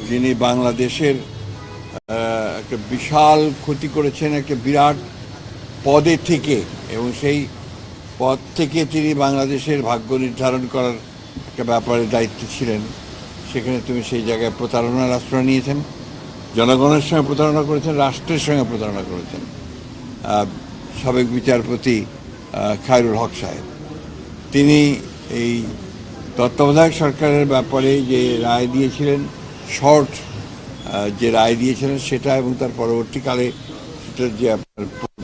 যিনি বাংলাদেশের একটা বিশাল ক্ষতি করেছেন একটা বিরাট পদে থেকে, এবং সেই পদ থেকে তিনি বাংলাদেশের ভাগ্য নির্ধারণ করার একটা ব্যাপারে দায়িত্ব ছিলেন। সেখানে তুমি সেই জায়গায় প্রতারণার আশ্রয় নিয়েছেন, জনগণের সঙ্গে প্রতারণা করেছেন, রাষ্ট্রের সঙ্গে প্রতারণা করেছেন। সাবেক বিচারপতি খায়রুল হক সাহেব, তিনি এই তত্ত্বাবধায়ক সরকারের ব্যাপারে যে রায় দিয়েছিলেন, শর্ট যে রায় দিয়েছিলেন সেটা এবং তার পরবর্তীকালে সেটার যে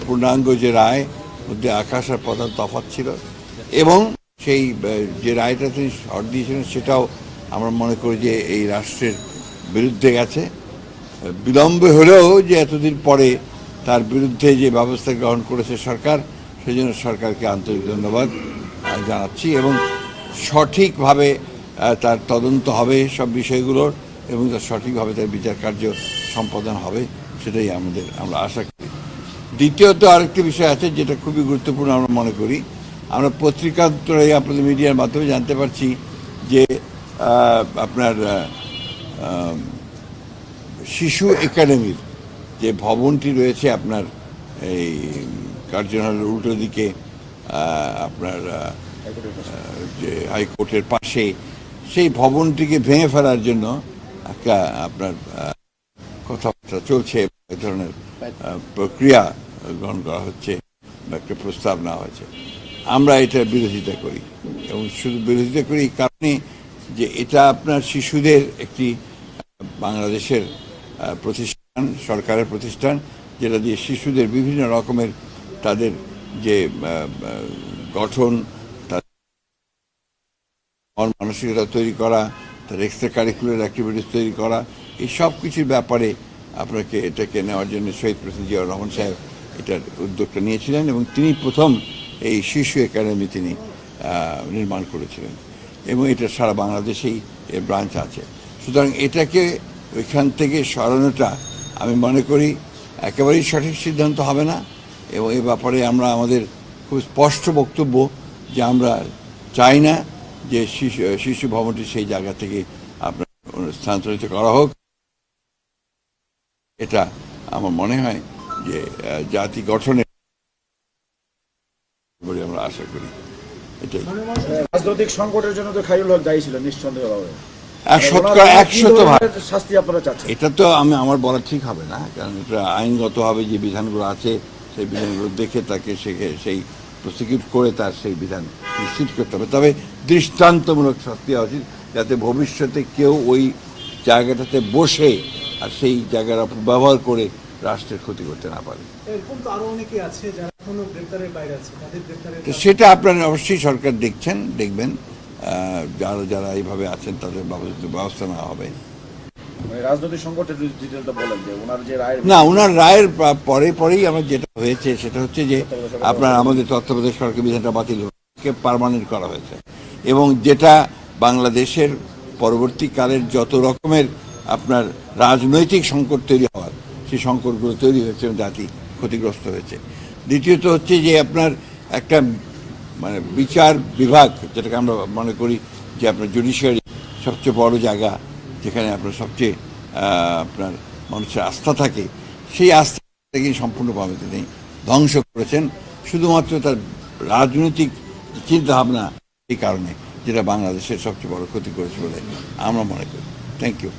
পূর্ণাঙ্গ যে রায় মধ্যে আকাশ আর পাতাল তফাৎ ছিল, এবং সেই যে রায়টা তিনি শর্ট দিয়েছিলেন সেটাও আমরা মনে করি যে এই রাষ্ট্রের বিরুদ্ধে গেছে। বিলম্বে হলেও যে এতদিন পরে তার বিরুদ্ধে যে ব্যবস্থা গ্রহণ করেছে সরকার, সেই জন্য সরকারকে আন্তরিক ধন্যবাদ জানাচ্ছি। এবং সঠিকভাবে তার তদন্ত হবে সব বিষয়গুলোর, এবং তার সঠিকভাবে তার বিচার কার্য সম্পাদন হবে, সেটাই আমরা আশা করি। দ্বিতীয়ত আরেকটি বিষয় আছে যেটা খুবই গুরুত্বপূর্ণ আমরা মনে করি। আমরা পত্রিকান্তরে আপনাদের মিডিয়ার মাধ্যমে জানতে পারছি যে আপনার শিশু একাডেমির যে ভবনটি রয়েছে আপনার এই কার্যালয়ের উল্টো দিকে, আপনার যে হাইকোর্টের পাশে, সেই ভবনটিকে ভেঙে ফেলার জন্য একটা আপনার কথাবার্তা চলছে, এক ধরনের প্রক্রিয়া গ্রহণ করা হচ্ছে, একটা প্রস্তাব নেওয়া হয়েছে। আমরা এটার বিরোধিতা করি, এবং শুধু বিরোধিতা করি এই কারণে যে এটা আপনার শিশুদের একটি বাংলাদেশের প্রতিষ্ঠান, সরকারের প্রতিষ্ঠান, যেটা দিয়ে শিশুদের বিভিন্ন রকমের তাদের যে গঠন, তাদের মানসিকতা তৈরি করা, তার এক্সট্রা কারিকুলার অ্যাক্টিভিটিস তৈরি করা, এই সব কিছুর ব্যাপারে আপনাকে এটাকে নেওয়ার জন্য শহীদ প্রেসিডেন্ট জিয়াউর রহমান সাহেব এটার উদ্যোগটা নিয়েছিলেন, এবং তিনি প্রথম এই শিশু একাডেমি তিনি নির্মাণ করেছিলেন, এবং এটা সারা বাংলাদেশেই এর ব্রাঞ্চ আছে। সুতরাং এটাকে ওইখান থেকে সরানোটা আমি মনে করি একেবারেই সঠিক সিদ্ধান্ত হবে না, এবং এ ব্যাপারে আমরা আমাদের খুব স্পষ্ট বক্তব্য যে আমরা চাই না যে শিশু ভবনটি সেই জায়গা থেকে আপনার স্থানান্তরিত করা হোক। এটা আমার মনে হয় যে জাতি গঠনের বলে আমরা আশা করি। এটাই রাজনৈতিক সংকটের জন্য তো খায়রুল হক দায়ী ছিল নিঃসন্দেহভাবে। 100% শাস্তি আপনারা চাচ্ছেন? এটা তো আমার বলা ঠিক হবে না, কারণ এটা আইনগতভাবে যে বিধানগুলো আছে সেই বিধানগুলো দেখে তাকে সেই প্রসিকিউট করে তার সেই বিধান নিশ্চিত করতে হবে। তবে দৃষ্টান্তমূলক শাস্তি হওয়া উচিত, যাতে ভবিষ্যতে কেউ ওই জায়গাটাতে বসে আর সেই জায়গার অপব্যবহার করে রাষ্ট্রের ক্ষতি করতে না পারে। সেটা আপনারা অবশ্যই সরকার দেখবেন, যারা এইভাবে আছেন তাদের ব্যবস্থা নেওয়া হবে। রাজনৈতিক সংকটের ডিটেইলটা বলেন যে ওনার যে রায়, না, ওনার রায়ের পরেই আমার যেটা হয়েছে সেটা হচ্ছে যে আপনার আমাদের তত্ত্বাবধায়ক সরকার বিধানটা বাতিল হয়ে পার্মানেন্ট করা হয়েছে, এবং যেটা বাংলাদেশের পরবর্তীকালের যত রকমের আপনার রাজনৈতিক সংকট তৈরি হওয়ার, সেই সংকটগুলো তৈরি হয়েছে এবং জাতি ক্ষতিগ্রস্ত হয়েছে। দ্বিতীয়ত হচ্ছে যে আপনার একটা মানে বিচার বিভাগ, যেটাকে আমরা মনে করি যে আপনার জুডিশিয়ারি সবচেয়ে বড় জায়গা, যেখানে আপনার সবচেয়ে আপনার মানুষের আস্থা থাকে, সেই আস্থাটাকে সম্পূর্ণভাবে তিনি ধ্বংস করেছেন, শুধুমাত্র তার রাজনৈতিক চিন্তাভাবনা এই কারণে, যেটা বাংলাদেশের সবচেয়ে বড় ক্ষতি করেছে বলে আমরা মনে করি। Thank you.